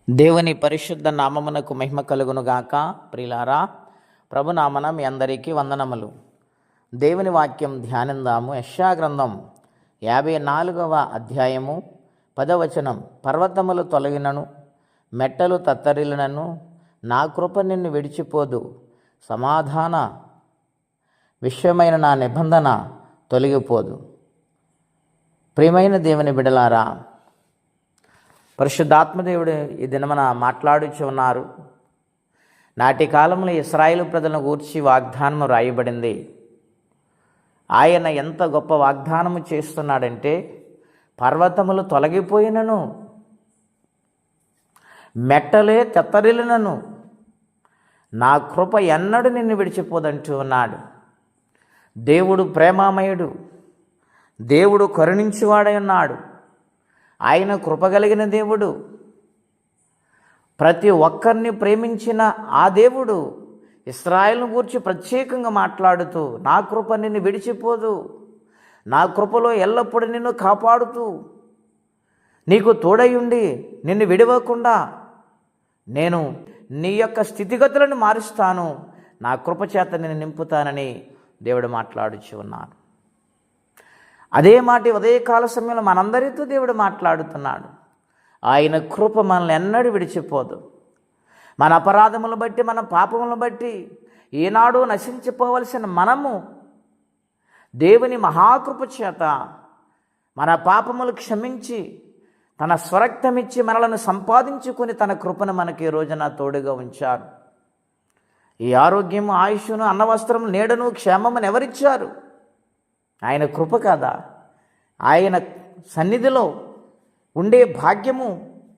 దేవుని పరిశుద్ధ నామమునకు మహిమ కలుగునుగాక. ప్రియులారా, ప్రభునామన మీ అందరికీ వందనములు. దేవుని వాక్యం ధ్యానిందాము. యెషయా గ్రంథం 54వ అధ్యాయము 10వ వచనం. పర్వతములు తొలగినను, మెట్టలు తత్తరిల్లినను, నా కృప నిన్ను విడిచిపోదు. సమాధాన విషయమైన నా నిబంధన తొలగిపోదు. ప్రియమైన దేవుని బిడలారా, పరిశుద్ధాత్మదేవుడు ఈ దినమున మాట్లాడుచు ఉన్నారు. నాటి కాలంలో ఇశ్రాయేలు ప్రజలను గూర్చి వాగ్దానము రాయబడింది. ఆయన ఎంత గొప్ప వాగ్దానము చేస్తున్నాడంటే, పర్వతములు తొలగిపోయినను, మెట్టలే తెత్తరిల్లినను, నా కృప ఎన్నడూ నిన్ను విడిచిపోదంటూ ఉన్నాడు. దేవుడు ప్రేమామయుడు, దేవుడు కరుణించువాడై ఉన్నాడు. ఆయన కృపగలిగిన దేవుడు. ప్రతి ఒక్కరిని ప్రేమించిన ఆ దేవుడు ఇశ్రాయేలును గూర్చి ప్రత్యేకంగా మాట్లాడుతూ, నా కృప నిన్ను విడిచిపోదు, నా కృపలో ఎల్లప్పుడూ నిన్ను కాపాడుతూ, నీకు తోడయుండి నిన్ను విడవకుండా నేను నీ యొక్క స్థితిగతులను మారుస్తాను, నా కృపచేత నిన్ను నింపుతానని దేవుడు మాట్లాడుచు ఉన్నాను. అదే మాట ఉదయకాల సమయంలో మనందరితో దేవుడు మాట్లాడుతున్నాడు. ఆయన కృప మనల్ని ఎన్నడూ విడిచిపోదు. మన అపరాధములను బట్టి, మన పాపములను బట్టి ఈనాడు నశించిపోవలసిన మనము దేవుని మహాకృప చేత మన పాపములు క్షమించి తన స్వరక్తమిచ్చి మనలను సంపాదించుకొని తన కృపను మనకి ఈ రోజున తోడుగా ఉంచారు. ఈ ఆరోగ్యము, ఆయుష్ను, అన్నవస్త్రము, నీడను, క్షేమమును ఎవరిచ్చారు? ఆయన కృప కాదా? ఆయన సన్నిధిలో ఉండే భాగ్యము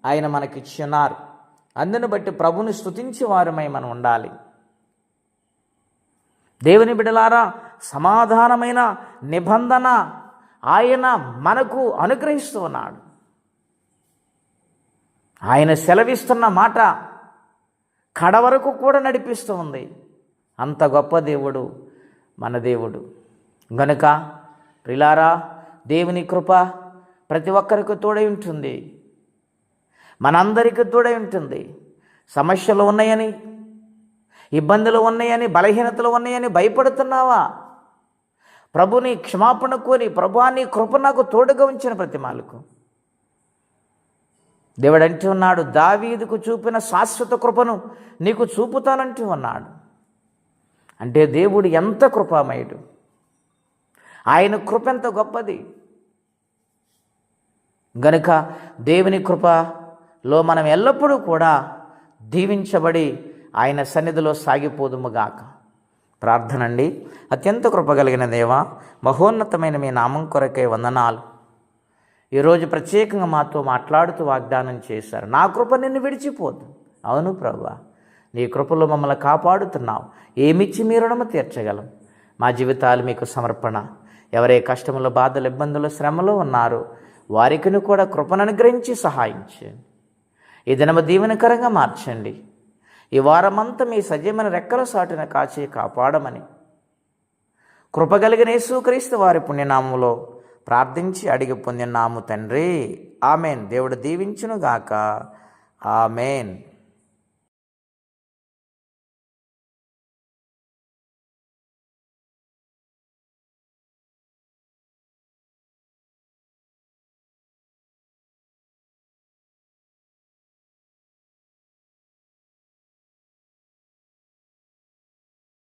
ఆయన మనకిచ్చున్నారు. అందుని బట్టి ప్రభుని స్తుతించి వారమై మనం ఉండాలి. దేవుని బిడ్డలారా, సమాధానమైన నిబంధన ఆయన మనకు అనుగ్రహిస్తూ ఉన్నాడు. ఆయన సెలవిస్తున్న మాట కడవరకు కూడా నడిపిస్తూ ఉంది. అంత గొప్ప దేవుడు మన దేవుడు. గనుక ప్రిలారా, దేవుని కృప ప్రతి ఒక్కరికి తోడై ఉంటుంది, మనందరికీ తోడై ఉంటుంది. సమస్యలు ఉన్నాయని, ఇబ్బందులు ఉన్నాయని, బలహీనతలు ఉన్నాయని భయపడుతున్నావా? ప్రభుని క్షమాపణ కోరి, ప్రభువా నీ కృప నాకు తోడుగా ఉంచిన ప్రతి మాలకు దేవుడు అంటూ ఉన్నాడు, దావీదుకు చూపిన శాశ్వత కృపను నీకు చూపుతానంటూ ఉన్నాడు. అంటే దేవుడు ఎంత కృపామయుడు, ఆయన కృప ఎంత గొప్పది. గనుక దేవుని కృపలో మనం ఎల్లప్పుడూ కూడా దీవించబడి ఆయన సన్నిధిలో సాగిపోదుముగాక. ప్రార్థన అండి. అత్యంత కృప కలిగిన దేవా, మహోన్నతమైన మీ నామం కొరకే వందనాలు. ఈరోజు ప్రత్యేకంగా మాతో మాట్లాడుతూ వాగ్దానం చేశారు, నా కృప నిన్ను విడిచిపోదు. అవును ప్రభువా, నీ కృపలో మమ్మల్ని కాపాడుతున్నావు. ఏమిచ్చి మీ రుణము తీర్చగలం? మా జీవితాలు మీకు సమర్పణ. ఎవరే కష్టములు, బాధలు, ఇబ్బందులు, శ్రమలో ఉన్నారో వారికి కూడా కృపను అనుగ్రహించి సహాయం చేయండి. ఈ దినము దీవెనకరంగా మార్చండి. ఈ వారమంతా మీ సజీవమైన రెక్కల సాటున కాచి కాపాడమని కృపగలిగిన యేసుక్రీస్తు వారి పుణ్యనామములో ప్రార్థించి అడిగి పొందినాము తండ్రి. ఆమెన్. దేవుడు దీవించునుగాక. ఆమెన్.